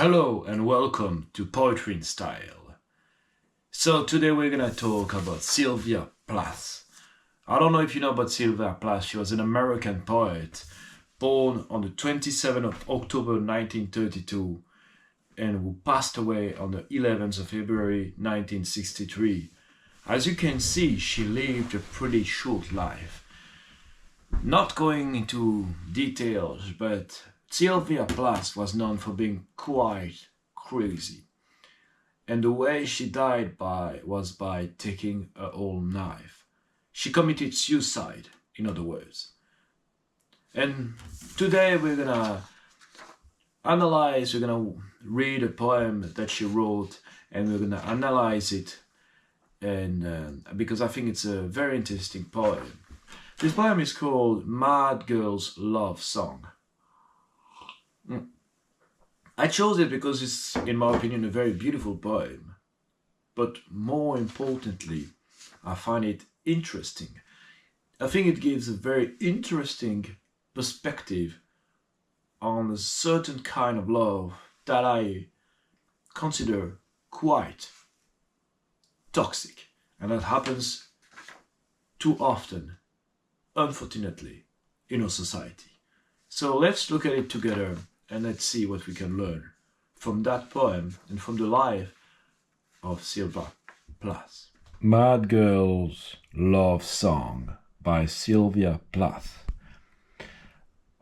Hello and welcome to Poetry in Style. So today we're gonna talk about Sylvia Plath. I don't know if you know about Sylvia Plath. She was an American poet born on the 27th of October 1932 and who passed away on the 11th of February 1963. As you can see, she lived a pretty short life. Not going into details, but Sylvia Plath was known for being quite crazy. And the way she died was by taking her own knife. She committed suicide, in other words. And today we're gonna read a poem that she wrote, and we're gonna analyze it. And because I think it's a very interesting poem. This poem is called Mad Girl's Love Song. I chose it because it's, in my opinion, a very beautiful poem. But more importantly, I find it interesting. I think it gives a very interesting perspective on a certain kind of love that I consider quite toxic. And that happens too often, unfortunately, in our society. So let's look at it together and let's see what we can learn from that poem and from the life of Sylvia Plath. Mad Girl's Love Song by Sylvia Plath.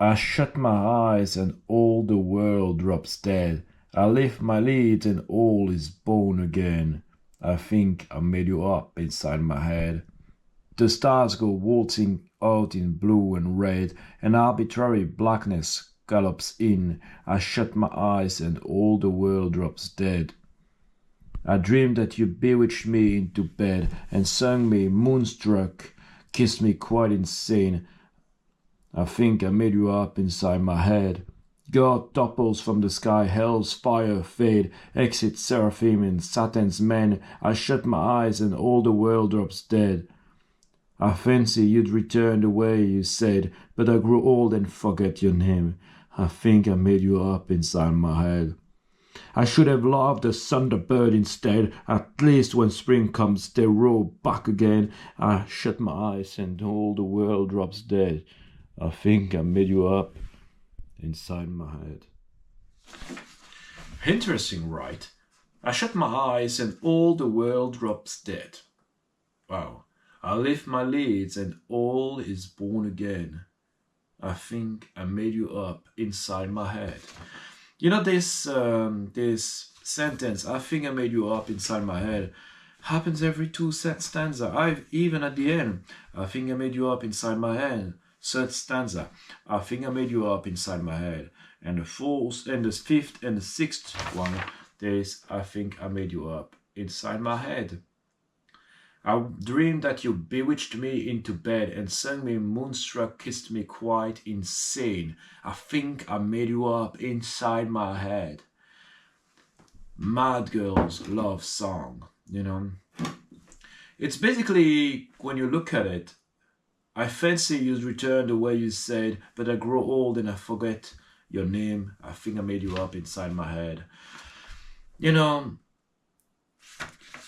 I shut my eyes and all the world drops dead. I lift my lids and all is born again. I think I made you up inside my head. The stars go waltzing out in blue and red, and arbitrary blackness gallops in. I shut my eyes and all the world drops dead. I dreamed that you bewitched me into bed and sung me moonstruck, kissed me quite insane. I think I made you up inside my head. God topples from the sky, hell's fire fade, exit seraphim and Satan's men. I shut my eyes and all the world drops dead. I fancy you'd return the way you said, but I grew old and forget your name. I think I made you up inside my head. I should have loved the thunderbird instead. At least when spring comes they roll back again. I shut my eyes and all the world drops dead. I think I made you up inside my head. Interesting, right? I shut my eyes and all the world drops dead. Wow. I lift my lids and all is born again. I think I made you up inside my head. You know, this sentence, I think I made you up inside my head, happens every two stanza. Even at the end, I think I made you up inside my head. Third stanza, I think I made you up inside my head. And the fourth and the fifth and the sixth one, there's I think I made you up inside my head. I dreamed that you bewitched me into bed and sung me moonstruck, kissed me quite insane. I think I made you up inside my head. Mad Girl's Love Song, you know. It's basically, when you look at it, I fancy you'd return the way you said, but I grow old and I forget your name. I think I made you up inside my head. You know,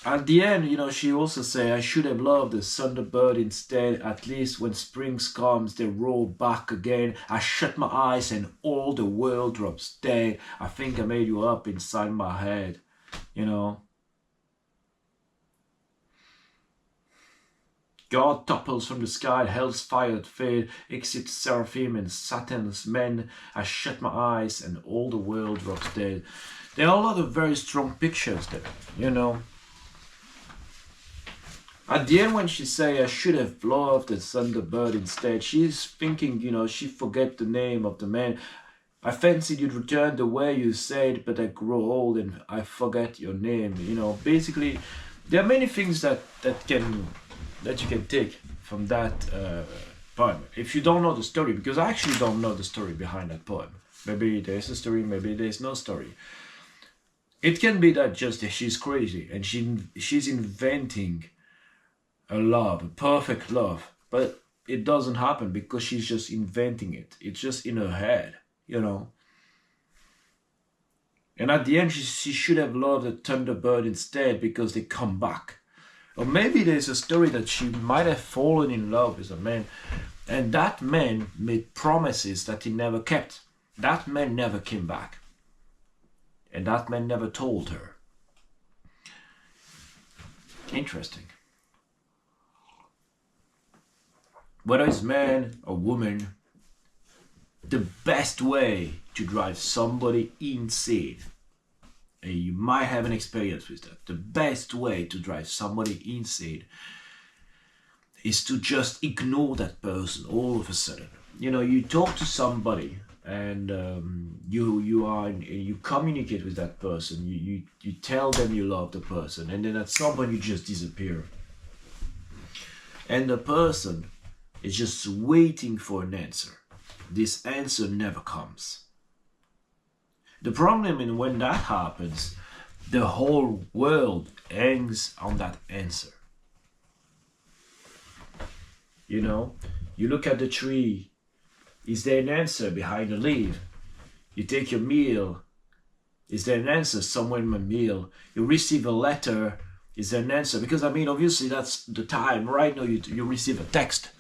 at the end, she also say, I should have loved the thunderbird instead. At least when spring comes, they roll back again. I shut my eyes and all the world drops dead. I think I made you up inside my head. God topples from the sky, hell's fire fade, exit seraphim and Satan's men. I shut my eyes and all the world drops dead. There are a lot of very strong pictures there, At the end, when she say, I should have loved the thunderbird instead, she's thinking, she forget the name of the man. I fancied you'd return the way you said, but I grow old and I forget your name. Basically, there are many things that you can take from that poem. If you don't know the story, because I actually don't know the story behind that poem. Maybe there's a story, maybe there's no story. It can be that just she's crazy and she's inventing a love, a perfect love, but it doesn't happen because she's just inventing it. It's just in her head, And at the end, she should have loved a Thunderbird instead because they come back. Or maybe there's a story that she might have fallen in love with a man, and that man made promises that he never kept. That man never came back. And that man never told her. Interesting. Whether it's man or woman, the best way to drive somebody insane, and you might have an experience with that, the best way to drive somebody insane is to just ignore that person all of a sudden. You know, you talk to somebody and you communicate with that person, you tell them you love the person, and then at some point you just disappear. And the person is just waiting for an answer. This answer never comes. The problem is when that happens, the whole world hangs on that answer. You know, you look at the tree, is there an answer behind the leaf? You take your meal, is there an answer somewhere in my meal? You receive a letter, is there an answer? Because I mean, obviously that's the time. Right now you receive a text,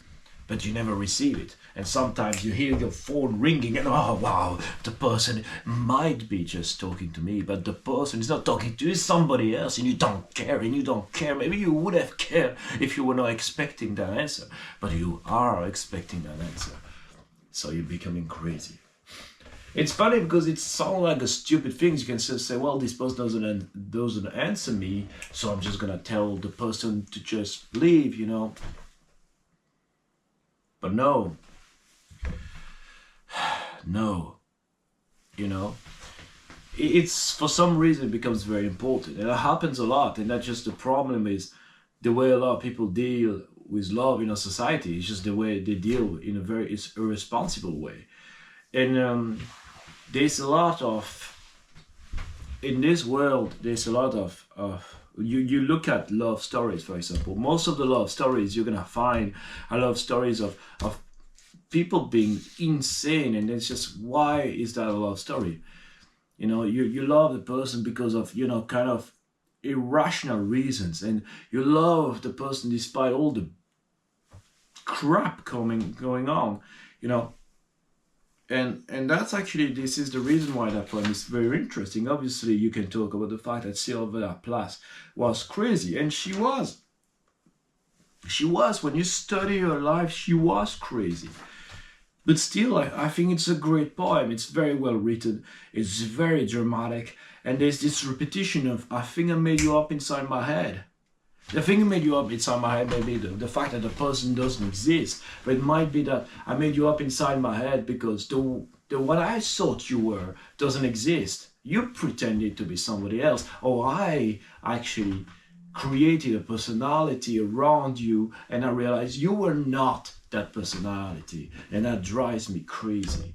but you never receive it. And sometimes you hear your phone ringing and oh wow, the person might be just talking to me, but the person is not talking to you, it's somebody else, and you don't care, Maybe you would have cared if you were not expecting that answer, but you are expecting that answer. So you're becoming crazy. It's funny because it sounds like a stupid thing. You can just say, well, this person doesn't answer me, so I'm just gonna tell the person to just leave, you know. But no, you know, it's for some reason it becomes very important, and it happens a lot. And that's just the problem is the way a lot of people deal with love in our society. It's just the way they deal in a very irresponsible way. And there's a lot of, in this world, there's a lot of you look at love stories, for example. Most of the love stories you're gonna find are love stories of people being insane, and it's just, why is that a love story? You know, you love the person because of, you know, kind of irrational reasons, and you love the person despite all the crap going on, you know. And that's actually, this is the reason why that poem is very interesting. Obviously, you can talk about the fact that Sylvia Plath was crazy, and she was. When you study her life, she was crazy. But still, I think it's a great poem. It's very well written. It's very dramatic. And there's this repetition of, I think I made you up inside my head. The thing that made you up inside my head may be the fact that the person doesn't exist, but it might be that I made you up inside my head because the what I thought you were doesn't exist. You pretended to be somebody else, or I actually created a personality around you, and I realized you were not that personality, and that drives me crazy.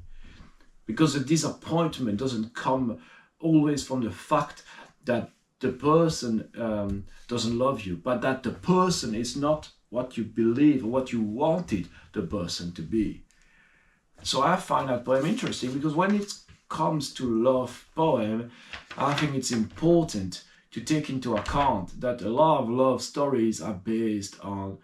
Because the disappointment doesn't come always from the fact that the person doesn't love you, but that the person is not what you believe or what you wanted the person to be. So I find that poem interesting because when it comes to love poem, I think it's important to take into account that a lot of love stories are based on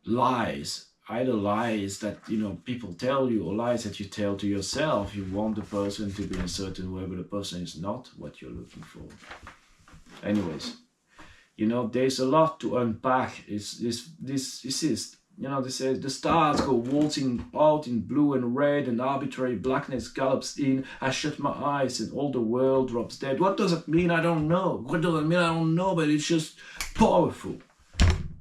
lies. Either lies that, you know, people tell you, or lies that you tell to yourself. You want the person to be in a certain way, but the person is not what you're looking for. Anyways, you know, there's a lot to unpack. This is, you know, this says the stars go waltzing out in blue and red, and arbitrary blackness gallops in. I shut my eyes and all the world drops dead. What does it mean? I don't know. What does it mean? I don't know, but it's just powerful.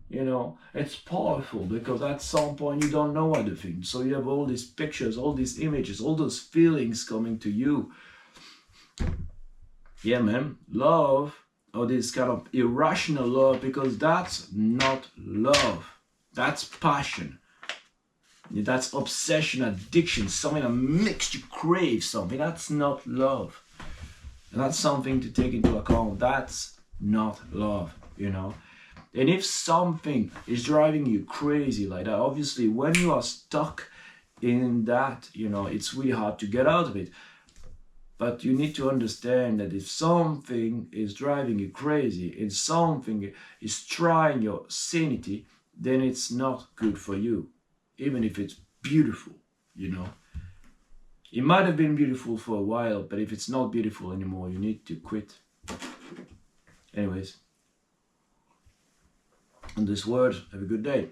You know, it's powerful because at some point you don't know anything. So you have all these pictures, all these images, all those feelings coming to you. Yeah, man, love, or this kind of irrational love, because that's not love. That's passion. That's obsession, addiction, something that makes you crave something. That's not love. And that's something to take into account. That's not love, you know. And if something is driving you crazy like that, obviously when you are stuck in that, you know, it's really hard to get out of it. But you need to understand that if something is driving you crazy and something is trying your sanity, then it's not good for you, even if it's beautiful, you know. It might have been beautiful for a while, but if it's not beautiful anymore, you need to quit. Anyways, on this word, have a good day.